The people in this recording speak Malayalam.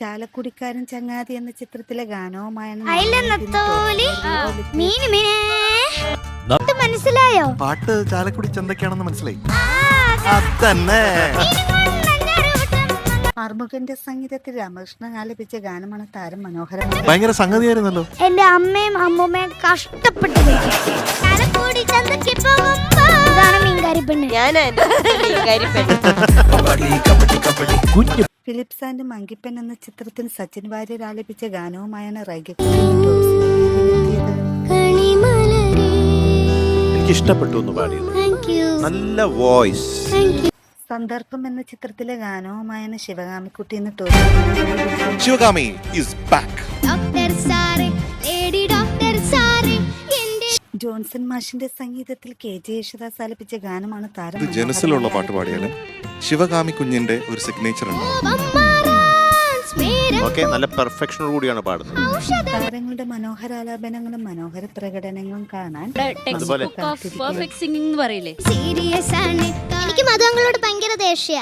ചാലക്കുടിക്കാരൻ ചങ്ങാതി എന്ന ചിത്രത്തിലെ ഗാനവുമായാണ് മനസ്സിലായോ? പാട്ട് ചാലക്കുടി ചന്തക്കാണെന്ന് മനസ്സിലായി. അതന്നെ ആർമുഖന്റെ സംഗീതത്തിൽ രാമകൃഷ്ണൻ ആലപിച്ച ഗാനമാണ് താരം മനോഹരമായി. ഭയങ്കര സംഗതിയായിരുന്നല്ലോ. എന്റെ അമ്മയും അമ്മൂമ്മയും കഷ്ടപ്പെട്ടു. ഫിലിപ്സ് ആൻഡ് മങ്കിപ്പൻ എന്ന ചിത്രത്തിൽ സച്ചിൻ വാര്യർ ആലപിച്ച ഗാനവുമായാണ് എനിക്ക് ഇഷ്ടപ്പെട്ടു എന്ന് പാടിയത്. നല്ല വോയിസ്. സന്ദർഭം എന്ന ചിത്രത്തിലെ ഗാനവുമായാണ് ശിവകാമിക്കുട്ടി എന്ന് ശിവകാമി ഈസ് ബാക്ക്. ജോൺസൺ മാഷിന്റെ സംഗീതത്തിൽ KJ യേശുദാസ് ആലപിച്ച ഗാനമാണ് താരം. ജനസിലുള്ള പാട്ട് പാടിയാലും ശിവകാമി കുഞ്ഞിന്റെ ഒരു സിഗ്നേച്ചർ ഉണ്ട്. ഓക്കെ, നല്ല പെർഫെക്ഷനോട് കൂടിയാണ് പാടുന്നത്. താരങ്ങളുടെ മനോഹരാലാപനങ്ങളും മനോഹര പ്രകടനങ്ങളും കാണാൻ പെർഫെക്റ്റ് സിംഗിങ് പറയില്ലേ. എനിക്ക് മധുങ്ങളോട് ഭയങ്കര ദേഷ്യ.